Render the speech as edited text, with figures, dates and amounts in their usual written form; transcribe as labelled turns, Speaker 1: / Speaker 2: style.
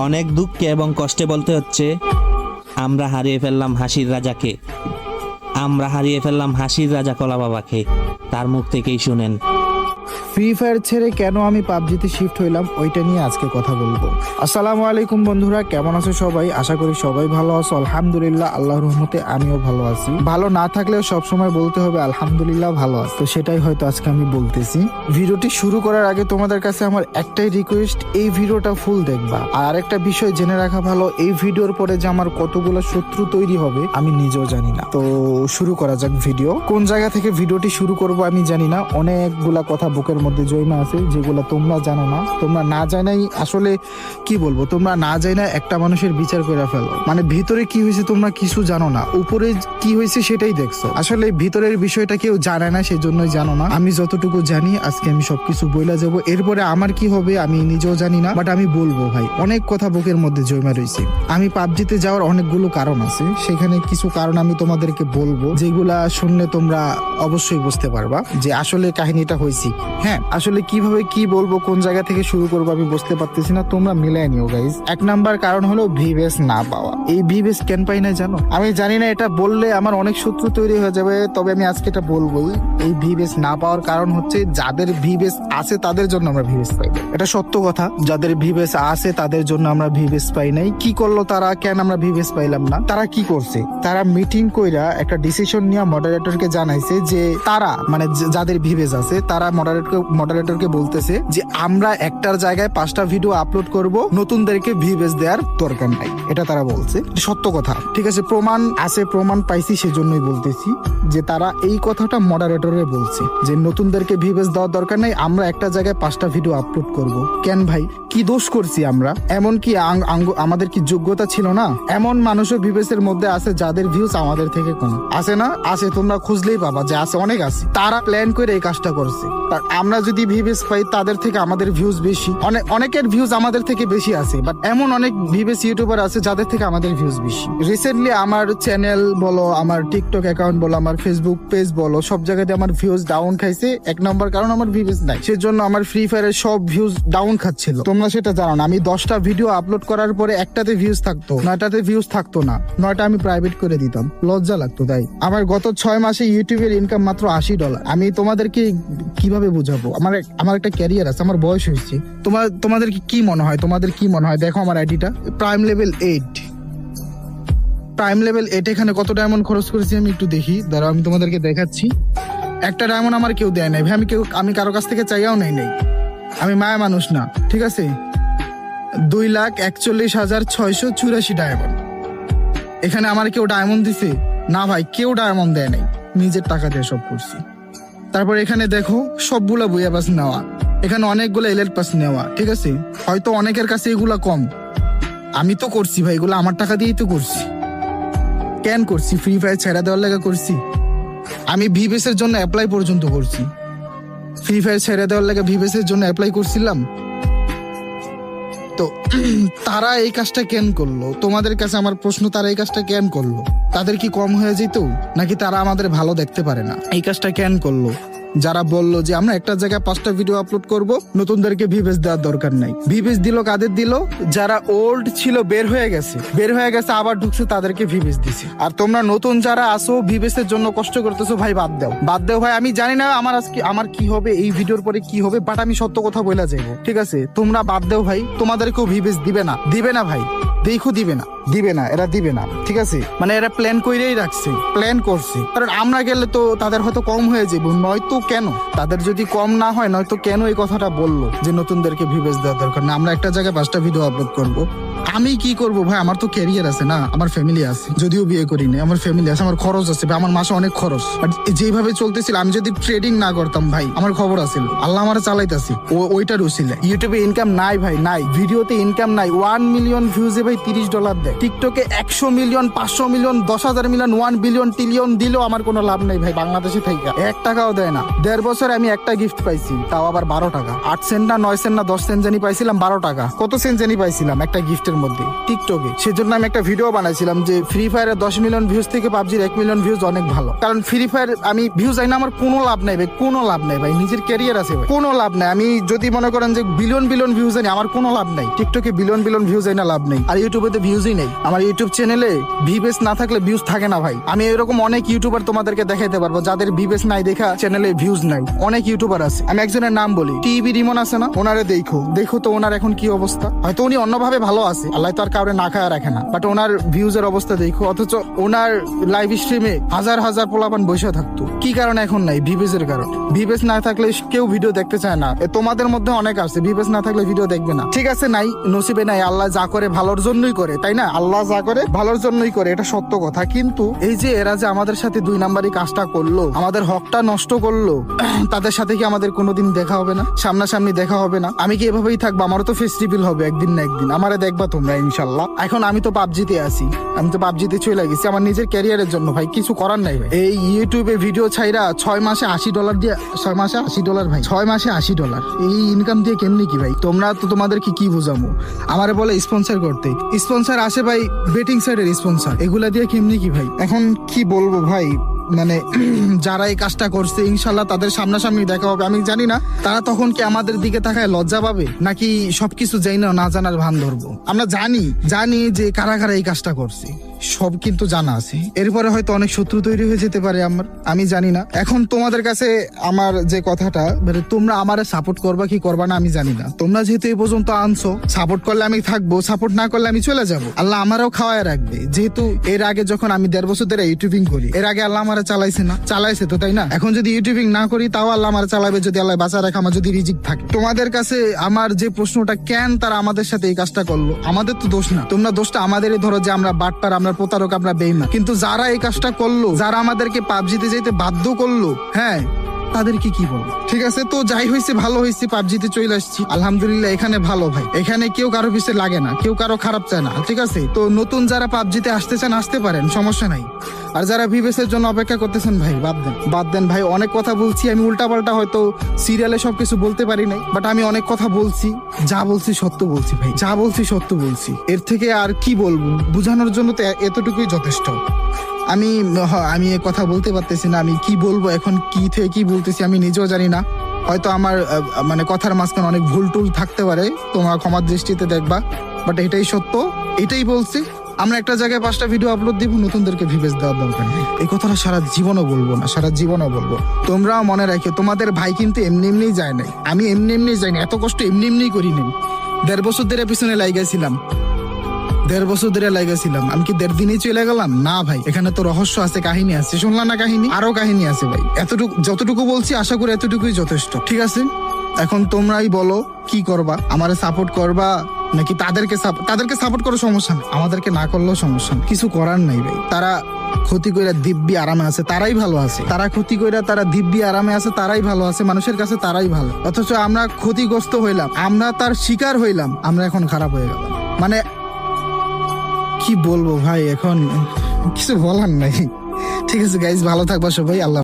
Speaker 1: অনেক দুঃখে এবং কষ্টে বলতে হচ্ছে, আমরা হারিয়ে ফেললাম হাসির রাজাকে, আমরা হারিয়ে ফেললাম হাসির রাজা কলা বাবাকে। তার মুখ থেকেই শুনেন।
Speaker 2: ফ্রি ফায়ার ছেড়ে কেন আমি পাবজিতে শিফট হইলাম ওইটা নিয়ে আজকে কথা বলবো। আসসালামু আলাইকুম বন্ধুরা, কেমন আছো সবাই? আশা করি সবাই ভালো আছো। আলহামদুলিল্লাহ, আল্লাহর রহমতে আমিও ভালো আছি। ভালো না থাকলেও সবসময় বলতে হবে আলহামদুলিল্লাহ ভালো আছি, তো সেটাই হয়তো আজকে আমি বলতেছি। ভিডিওটি শুরু করার আগে তোমাদের কাছে আমার একটাই রিকোয়েস্ট, এই ভিডিওটা ফুল দেখবা। আর একটা বিষয় জেনে রাখা ভালো, এই ভিডিওর পরে যে আমার কতগুলো শত্রু তৈরি হবে আমি নিজেও জানি না। তো শুরু করা যাক ভিডিও। কোন জায়গা থেকে ভিডিওটি শুরু করব আমি জানি না। অনেকগুলা কথা বুকের মধ্যে জমা আছে যেগুলো তোমরা জানো না। তোমরা না জানাই আসলে কি বলবো, তোমরা না জানা একটা মানুষের বিচার করে ফেলো। মানে ভিতরে কি হয়েছে তোমরা কিছু জানো না, উপরে কি হয়েছে সেটাই দেখছো। আসলে ভিতরের বিষয়টা কেউ জানে না, সেজন্যই জানো না। আমি যতটুকু জানি আজকে আমি সবকিছু বইলা যাব। এরপরে আমার কি হবে আমি নিজেও জানি না, বাট আমি বলবো ভাই। অনেক কথা বুকের মধ্যে জমা রয়েছে। আমি পাবজিতে যাওয়ার অনেকগুলো কারণ আছে, সেখানে কিছু কারণ আমি তোমাদেরকে বলবো, যেগুলা শুনলে তোমরা অবশ্যই বুঝতে পারবা যে আসলে কাহিনীটা হয়েছে। হ্যাঁ, আসলে কিভাবে কি বলবো, কোন জায়গা থেকে শুরু করবো আমি বুঝতে পারতেছি না। তোমরা মিলাই নিও গাইজ। এক নাম্বার কারণ হলো ভিভেস না পাওয়া। এই ভিভেস কেন পাই না জানো? আমি জানি না, এটা বললে আমার অনেক শত্রু তৈরি হয়ে যাবে, তবে আমি আজকে এটা বলবোই। এই ভিভেস না পাওয়ার কারণ হচ্ছে যাদের ভিভেস আছে তাদের জন্য আমরা ভিভেস পাই না। এটা সত্য কথা, যাদের ভিভেস আছে তাদের জন্য আমরা ভিভেস পাই নাই। কি করলো তারা, কেন আমরা ভিভেস পাইলাম না? তারা কি করছে, তারা মিটিং কইরা একটা ডিসিশন নিয়ে মডারেটরকে জানাইছে যে তারা মানে যাদের ভিভেস আছে তারা মডারেটরকে বলতেছে যে আমরা একটার জায়গায় 5টা ভিডিও আপলোড করব, নতুনদেরকে ভিভেস দেওয়ার দরকার নাই। এটা তারা বলছে, সত্য কথা। ঠিক আছে, প্রমাণ আছে, প্রমাণ পাইছি, সেজন্যই বলতেছি যে তারা এই কথাটা মডারেটরে বলছে যে নতুনদেরকে ভিভেস দেওয়ার দরকার নাই, আমরা একটা জায়গায় 5টা ভিডিও আপলোড করব। কেন ভাই, কি দোষ করছি আমরা? এমন কি আমাদের কি যোগ্যতা ছিল না? এমন মানুষও ভিভেসের মধ্যে আছে যাদের ভিউজ আমাদের থেকে কম আছে না? আছে, তোমরা খুঁজলেই পাবা যে আছে, অনেক আছে। তারা প্ল্যান করে এই কাজটা করছে। আমরা যদি ভিভেস পাই তাদের থেকে আমাদের ভিউজ বেশি, অনেকের ভিউজ আমাদের থেকে বেশি আছে, বাট এমন অনেক ভিভেস ইউটিউবার আছে যাদের থেকে আমাদের ভিউজ বেশি। রিসেন্টলি আমার চ্যানেল বলো, আমার টিকটক অ্যাকাউন্ট বলো, আমার ফেসবুক পেজ বলো, সব জায়গাতে আমার ভিউজ ডাউন খাইছে। এক নম্বর কারণ আমার ভিউজ নাই, সেজন্য আমার ফ্রি ফায়ারের সব ভিউজ ডাউন খাচ্ছিল। তোমরা সেটা জানো না। আমি 10টা ভিডিও আপলোড করার পরে একটাতে ভিউজ থাকতো, 9টাতে ভিউজ থাকতো না। 9টা আমি প্রাইভেট করে দিতাম, লজ্জা লাগতো। তাই আমার গত 6 মাসে ইউটিউবের ইনকাম মাত্র $80। আমি তোমাদেরকে কিভাবে বুঝাবো? আমার একটা ক্যারিয়ার আছে, আমার বয়স হয়েছে। তোমাদের কি মনে হয়? তোমাদের কি মনে হয়? দেখো আমার আইডিটা প্রাইম লেভেল 8। প্রাইম লেভেল 8 এখানে কত ডায়মন্ড খরচ করেছি আমি একটু দেখি, দাঁড়াও আমি তোমাদেরকে দেখাচ্ছি। একটা ডায়মন্ড আমার কেউ দেয় নাই ভাই, আমি কারো কাছ থেকে চাইয়াও নাই। আমি মায়া মানুষ না, ঠিক আছে। 2,41,684 ডায়মন্ড। এখানে আমার কেউ ডায়মন্ড দিছে না ভাই, কেউ ডায়মন্ড দেয় নাই, নিজের টাকা দিয়ে সব করছি। তারপর এখানে দেখো সবগুলা বুয়া পাস নেওয়া, এখানে অনেকগুলো এলএল পাস নেওয়া, ঠিক আছে। হয়তো অনেকের কাছে এগুলা কম, আমি তো করছি ভাই, এগুলো আমার টাকা দিয়েই তো করছি। কেন করছি? ফ্রি ফায়ার ছেড়ে দেওয়ার লাগা করছি। আমি ভিভেস এর জন্য অ্যাপ্লাই পর্যন্ত করছি। ফ্রি ফায়ার ছেড়ে দেওয়ার লাগা ভিভেস এর জন্য অ্যাপ্লাই করছিলাম। তো তারা এই কাজটা কেন করলো? তোমাদের কাছে আমার প্রশ্ন, তারা এই কাজটা কেন করলো? তাদের কি কম হয়ে যেত, নাকি তারা আমাদের ভালো দেখতে পারে না? এই কাজটা কেন করলো? যারা বললো যে আমরা একটা জায়গায় 5টা ভিডিও আপলোড করব, নতুনদেরকে ভিভেস দেওয়ার দরকার নাই। ভিভেস দিল কাদের দিল? যারা ওল্ড ছিল, বের হয়ে গেছে আবার ঢুকছে, তাদেরকে ভিভেস দিছে। আর তোমরা নতুন যারা আসো, ভিভেসের জন্য কষ্ট করতেছো, ভাই বাদ দাও ভাই। আমি জানি না আমার কি হবে, এই ভিডিওর পরে কি হবে, বাট আমি সত্য কথা বলে যাবো, ঠিক আছে। তোমরা বাদ দাও ভাই, তোমাদেরকেও ভিভেস দিবে না ভাই, দেখো দিবে না, এরা দিবে না, ঠিক আছে। মানে এরা প্ল্যান করেই রাখছে, প্ল্যান করছে। কারণ আমরা গেলে তো তাদের হয়তো কম হয়ে যাবো, নয়তো কেন তাদের যদি কম না হয়, নয়তো কেন এই কথাটা বললো যে নতুনদেরকে ভিভেস দেওয়ার দরকার না, আমরা একটা জায়গায় 5টা ভিডিও আপলোড করব। আমি কি করব ভাই? আমার তো ক্যারিয়ার আছে না, আমার ফ্যামিলি আছে, যদিও বিয়ে করিনি, আমার ফ্যামিলি আছে, আমার খরচ আছে ভাই, আমার মাসে অনেক খরচ। বাট যেভাবে চলতেছিল, আমি যদি ট্রেডিং না করতাম ভাই, আমার খবর আছে, আল্লাহ আমার চালাইতাছি, ওইটার উসিলে। ইউটিউবে ইনকাম নাই ভাই, নাই। ভিডিওতে ইনকাম নাই। 1 মিলিয়ন ভিউজে ভাই $30 দেয়। টিকটকে 100 million, 500 million, 10,000 million, 1 billion, trillion দিলেও আমার কোনো লাভ নেই ভাই, বাংলাদেশে থেকে 1 টাকাও দেয় না। 1.5 বছরে আমি একটা গিফট পাইছি, তাও আবার 12 টাকা। 8 সেন্ট না 9 সেন্ট না 10 সেন্ট জানি পাইছিলাম, 12 টাকা। কত সেন্ট জানি পাইছিলাম একটা গিফটের নেটের মধ্যে, টিকটকে। সেজন্য আমি একটা ভিডিও বানাইছিলাম যে ফ্রি ফায়ারের 10 মিলিয়ন ভিউজ থেকে পাবজির 1 মিলিয়ন ভিউজ অনেক ভালো। কারণ ফ্রি ফায়ার আমি ভিউজ আই না, আমার কোনো লাভ নাই ভাই, কোনো লাভ নাই ভাই, নিজের ক্যারিয়ার আছে ভাই, কোনো লাভ নাই। আমি যদি মনে করেন যে বিলিয়ন বিলিয়ন ভিউজ আনি, আমার কোনো লাভ নাই। টিকটকে বিলিয়ন বিলিয়ন ভিউজ আই না, লাভ নেই। আর ইউটিউবে তো ভিউজই নেই। আমার ইউটিউব চ্যানেলে ভিউজ না থাকলে ভিউজ থাকে না ভাই। আমি এরকম অনেক ইউটিউবার তোমাদেরকে দেখাইতে পারবো যাদের ভিউজ নাই দেখা চ্যানেলে ভিউজ নাই। অনেক ইউটিউবার আছে, আমি একজনের নাম বলি, টিভি রিমন আছে না, ওনারে দেখো তো ওনার এখন কি অবস্থা। হয়তো উনি অন্যভাবে ভালো আছে, আল্লাহ তো আর কাউরে না খায় রাখে না, বাট ওনার ভিউজ এর অবস্থা দেখো। অথচ ওনার লাইভ স্ট্রিমে হাজার হাজার পোলাপান বসে থাকতো। কি কারণে এখন নাই? ভিউজ এর কারণ। ভিউজ না থাকলে কেউ ভিডিও দেখতে চায় না। তোমাদের মধ্যে অনেক আছে ভিউজ না থাকলে ভিডিও দেখবে না, ঠিক আছে, নাই নসিবে নাই। আল্লাহ যা করে ভালোর জন্যই করে, তাই না? আল্লাহ যা করে ভালোর জন্যই করে, এটা সত্য কথা। কিন্তু এই যে এরা যে আমাদের সাথে 2 নাম্বারই কাজটা করলো, আমাদের হকটা নষ্ট করলো, তাদের সাথে কি আমাদের কোনোদিন দেখা হবে না? সামনাসামনি দেখা হবে না? আমি কি এভাবেই থাকবো? আমারও তো ফেস রিভিল হবে একদিন না একদিন, আমারে দেখবা তোমরা ইনশাল্লাহ। এখন আমি তো পাবজিতে আছি, আমি তো পাবজিতে চলে গেছি আমার নিজের ক্যারিয়ারের জন্য ভাই, কিছু করার নাই ভাই। এই ইউটিউবে ভিডিও ছাইরা 6 মাসে $80 দিয়ে, 6 মাসে $80 ভাই, 6 মাসে $80, এই ইনকাম দিয়ে কেমনি কি ভাই? তোমরা তো তোমাদেরকে কি বোঝামো? আমারে বলে স্পন্সর করতে, স্পন্সর আসে ভাই বেটিং সাইডের স্পন্সর, এগুলা দিয়ে কেমনি কি ভাই? এখন কি বলবো ভাই, মানে যারা এই কাজটা করছে ইনশাল্লাহ তাদের সামনাসামনি দেখা হবে। আমি জানি না তারা তখন কি আমাদের দিকে তাকায় লজ্জা পাবে, নাকি সবকিছু যাই না জানার ভান ধরবো। আমরা জানি যে কারা কারা এই কাজটা করছে, সব কিন্তু জানা আছে। এরপরে হয়তো অনেক শত্রু তৈরি হয়ে যেতে পারে আমি জানি না। এখন তোমাদের কাছে আমার যে কথাটা, মানে তোমরা আমারে সাপোর্ট করবা কি করবা না আমি জানি না। তোমরা যেহেতু এই পর্যন্ত আনছো, সাপোর্ট করলে আমি থাকবো, সাপোর্ট না করলে আমি চলে যাব। আল্লাহ আমারও খাওয়ায় রাখবে। যেহেতু এর আগে যখন আমি 1.5 বছর ধরে ইউটিউবিং করি, এর আগে আল্লাহ আমারে চালাইছে না? চালাইছে তো, তাই না? এখন যদি ইউটিউবিং না করি তাও আল্লাহ আমারে চালাবে, যদি আল্লাহ বাঁচা রাখে, আমার যদি রিজিক থাকে। তোমাদের কাছে আমার যে প্রশ্নটা, কেন তারা আমাদের সাথে এই কাজটা করলো? আমাদের তো দোষ না, তোমরা দোষটা আমাদেরই ধরো যে আমরা বাটপার, আমরা প্রতারক, আমরা বেঈমান। কিন্তু যারা এই কাজটা করলো, যারা আমাদেরকে পাবজিতে যেতে বাধ্য করলো, হ্যাঁ, তাদেরকে কি বলবো? ঠিক আছে, তো যাই হয়েছে ভালো হয়েছে, পাবজিতে চলে আসছি আলহামদুলিল্লাহ। এখানে ভালো ভাই, এখানে কেউ কারো পিছে লাগে না, কেউ কারো খারাপ চায় না, ঠিক আছে? তো নতুন যারা পাবজিতে আসতে চান আসতে পারেন, সমস্যা নাই। আর যারা ভিভেসের জন্য অপেক্ষা করতেছেন ভাই, বাদ দেন ভাই। অনেক কথা বলছি আমি, উল্টাপাল্টা হয়তো সিরিয়ালে সবকিছু বলতে পারি নাই, বাট আমি অনেক কথা বলছি, যা বলছি সত্য বলছি ভাই, যা বলছি সত্য বলছি। এর থেকে আর কি বলবো? বোঝানোর জন্য তো এতটুকুই যথেষ্ট। আমি এ কথা বলতে পারতেছি না, আমি কি বলবো এখন, কি থেকে কি বলতেছি আমি নিজেও জানি না। হয়তো আমার মানে কথার মাঝখানে অনেক ভুল টুল থাকতে পারে, তোমার ক্ষমার দৃষ্টিতে দেখবা, বাট এটাই সত্য, এটাই বলছি। আমরা একটা জায়গায় 5টা ভিডিও আপলোড দিব, নতুনদেরকে ভিউজ দেওয়ার দরকার নেই। এই কথাটা সারা জীবনও বলবো না, সারা জীবনও বলবো। তোমরাও মনে রাখো, তোমাদের ভাই কিন্তু এমনি এমনি যায় নাই, আমি এমনি যাইনি, এত কষ্ট এমনি করি নাই। 1.5 বছর ধরে পিছনে লাগাইছিলাম, 1.5 বছর ধরে লাগাইছিলাম। আমি কি 1.5 দিনেই চলে গেলাম? না ভাই, এখানে তো রহস্য আছে, কাহিনী আছে। শুনলাম না কাহিনী? আরো কাহিনী আছে ভাই। যতটুকু বলছি আশা করি এতটুকুই যথেষ্ট, ঠিক আছে? এখন তোমরাই বলো কি করবা, আমারে সাপোর্ট করবা নাকি তাদেরকে সাপোর্ট করো? সমস্যা নেই, আমাদেরকে না করলেও সমস্যা নেই, কিছু করার নাই ভাই। তারা ক্ষতি কইরা দিব্যি আরামে আছে, তারাই ভালো আছে। তারা ক্ষতি কইরা তারা দিব্যি আরামে আছে, তারাই ভালো আছে, মানুষের কাছে তারাই ভালো। অথচ আমরা ক্ষতিগ্রস্ত হইলাম, আমরা তার শিকার হইলাম, আমরা এখন খারাপ হয়ে গেলাম। মানে কি বলবো ভাই, এখন কিছু বলার নাই। ঠিক আছে গাইজ, ভালো থাকবা সবাই, আল্লাহ।